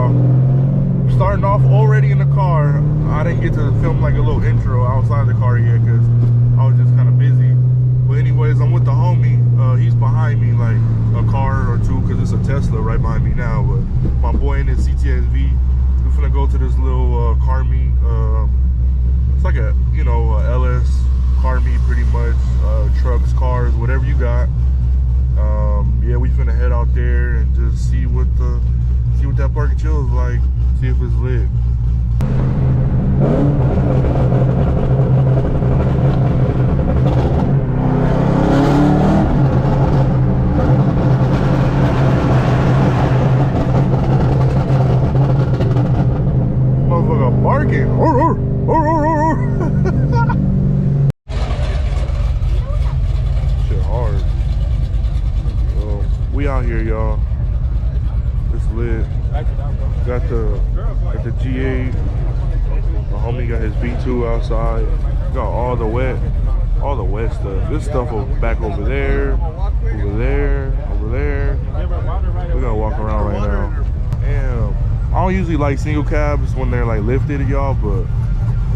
y'all. Starting off already in the car. I didn't get to film like a little intro outside the car yet because I was just kind of busy. But anyways, I'm with the homie. He's behind me like a car or two because it's a Tesla right behind me now. But my boy in his CTSV. We're finna go to this little car meet. It's like a, you know, a LS car meet pretty much. Trucks, cars, whatever you got. Yeah, we finna head out there and just see what that Park and Chill is like. See if it's lit. Motherfucker barking. Shit hard. Well, we out here, y'all. It's lit. Got the G8. My homie got his V2 outside. Got all the wet stuff. This stuff back over there, over there, over there. We're gonna walk around right now. Damn. I don't usually like single cabs when they're like lifted, y'all, but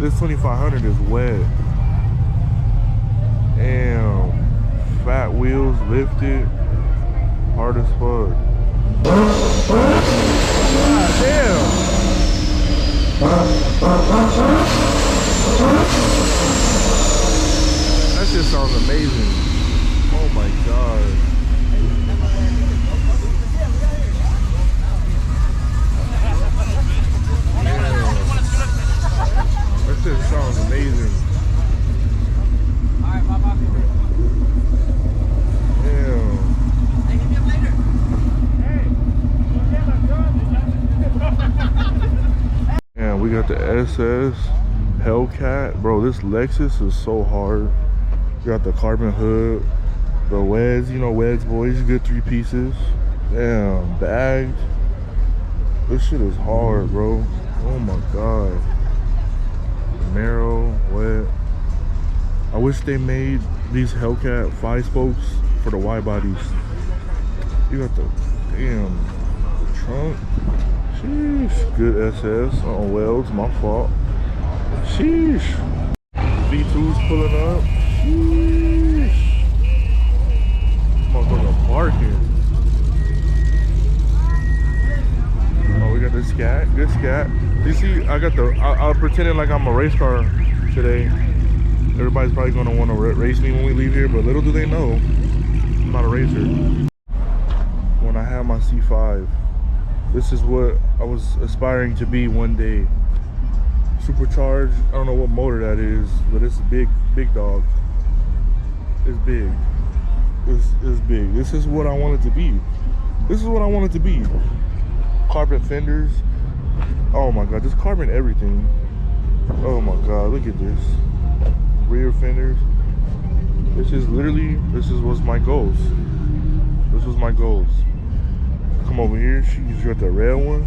this 2500 is wet. Damn. Fat wheels lifted. Hard as fuck. God damn. That shit sounds amazing. Oh my god. Damn. That shit sounds amazing. Damn. Yeah, we got the SS Hellcat. Bro, this Lexus is so hard. You got the carbon hood, the Weds, you know, Weds boys, you get 3 pieces. Damn, bagged. This shit is hard, bro. Oh my god. Marrow, wet. I wish they made these Hellcat 5 spokes for the wide bodies. You got the damn the trunk. Sheesh. Good SS on welds, my fault. Sheesh. V2's pulling up. Sheesh. Motherfucker barking. Oh, we got the scat. Good scat. You see, I got the. I'm pretending like I'm a race car today. Everybody's probably gonna want to race me when we leave here, but little do they know, I'm not a racer. When I had my C5, this is what I was aspiring to be one day. Supercharged. I don't know what motor that is, but it's a big dog. It's big. It's big. This is what I wanted to be. This is what I wanted to be. Carbon fenders. Oh my god, just carbon everything. Oh my god, look at this. Rear fenders. This is what's my goals. This was my goals. Come over here, she's got the red one.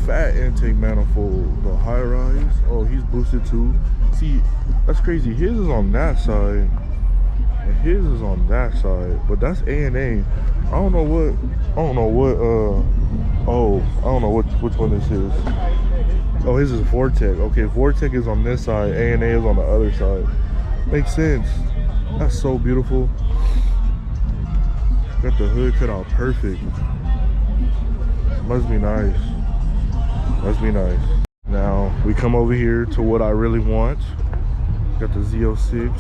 Fat intake manifold, the high rise. Oh, he's boosted too. See, that's crazy. His is on that side, and his is on that side. But that's A&A. I don't know what. Oh, I don't know which one this is. Oh, his is Vortec. Okay, Vortec is on this side. A&A is on the other side. Makes sense. That's so beautiful. Got the hood cut out perfect. Must be nice. Must be nice. Now we come over here to what I really want. Got the Z06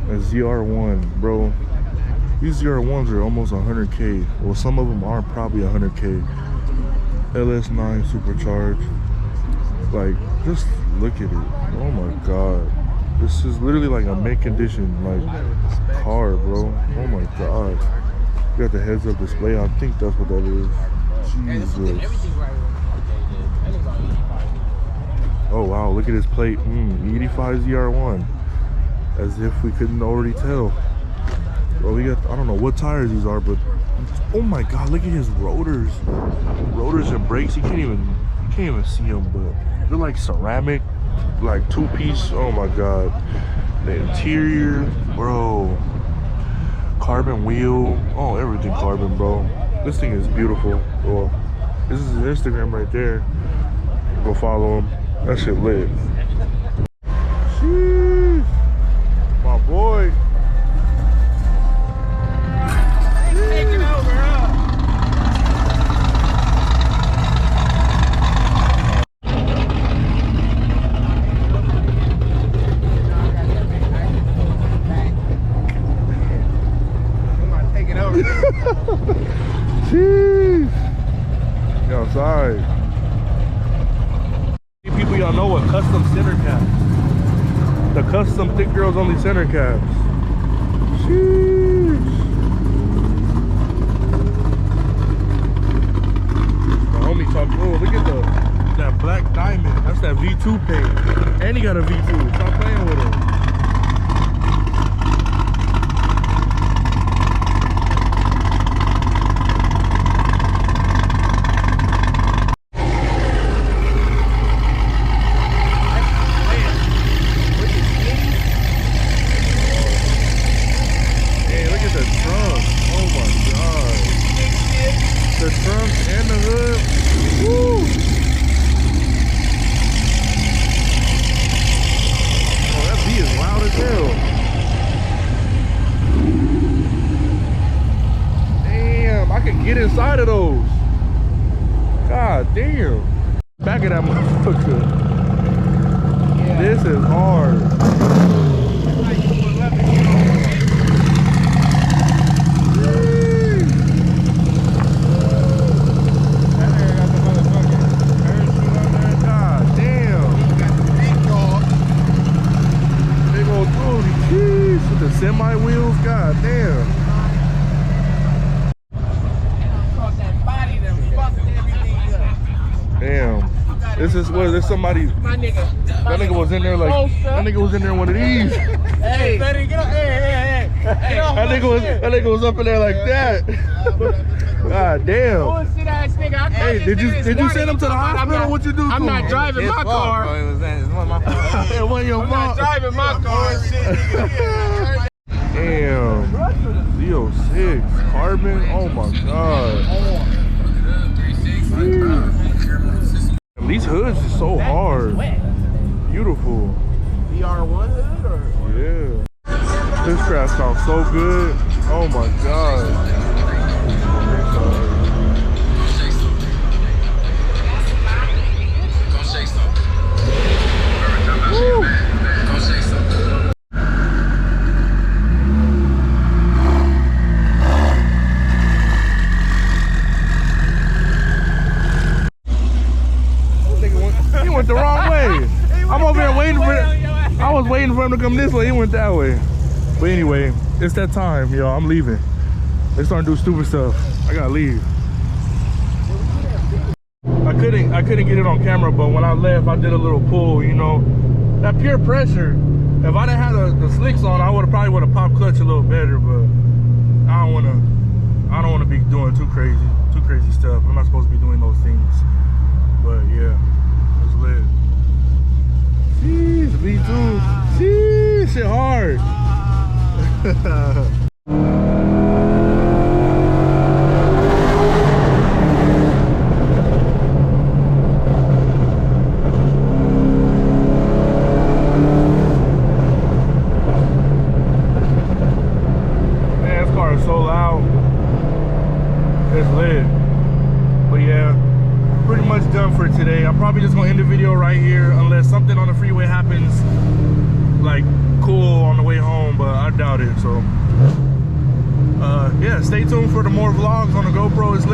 and ZR1, bro. These ZR1s are almost 100K. Well, some of them are probably 100K. LS9 supercharged. Like, just look at it. Oh my god. This is literally like a mint condition, like car, bro. Oh my god. You got the heads-up display. I think that's what that is. Jesus. Oh wow, look at this plate. 85 ZR1. As if we couldn't already tell. Well, we got, I don't know what tires these are, but oh my god, look at his rotors. Rotors and brakes. You can't even see them, but they're like ceramic, like 2-piece. Oh my god. The interior, bro. Carbon wheel. Oh, everything carbon, bro. This thing is beautiful. Well, This is his Instagram right there. Go follow him. That shit lit. Sheesh. My boy. Taking over, huh? Taking over. Jeez. Get outside. People, y'all know what custom center caps. The custom thick girls only center caps. Sheesh. My homie talked, oh, look at that black diamond. That's that V2 paint. And he got a V2. Stop playing with him. The trunk and the hood. Woo! Oh, that beat is loud as hell. Damn, I can get inside of those. God damn. Back of that motherfucker. Yeah. This is hard. The semi wheels, god damn. Damn. This is what this somebody. My nigga. That nigga was in there like that nigga was in there in one of these. Hey, get up. Hey. That nigga was up in there like that. God damn. Hey, did you send him to the hospital? What you do? I'm not driving my car. It wasn't your fault. I'm not driving my car. Damn. Z06 carbon. Oh my god. These hoods are so hard. Beautiful. VR1 hood or? Yeah. This crap sounds so good. Oh my god. Woo. He went the wrong way. I'm over here waiting for it. I was waiting for him to come this way. He went that way. But anyway, it's that time, y'all. I'm leaving. They starting to do stupid stuff. I gotta leave. I couldn't get it on camera, but when I left, I did a little pull, you know. That pure pressure. If I didn't have the slicks on, I probably would have popped clutch a little better, but I don't wanna be doing too crazy stuff. I'm not supposed to be doing those things. But yeah, it's lit. Jeez, V2. Jeez, shit hard. Man, this car is so loud. It's lit. But yeah, pretty much done for today. I'm probably just gonna end the video right here unless something on the freeway happens like cool on the way home, but I doubt it. So yeah, stay tuned for the more vlogs on the GoPro. It's lit.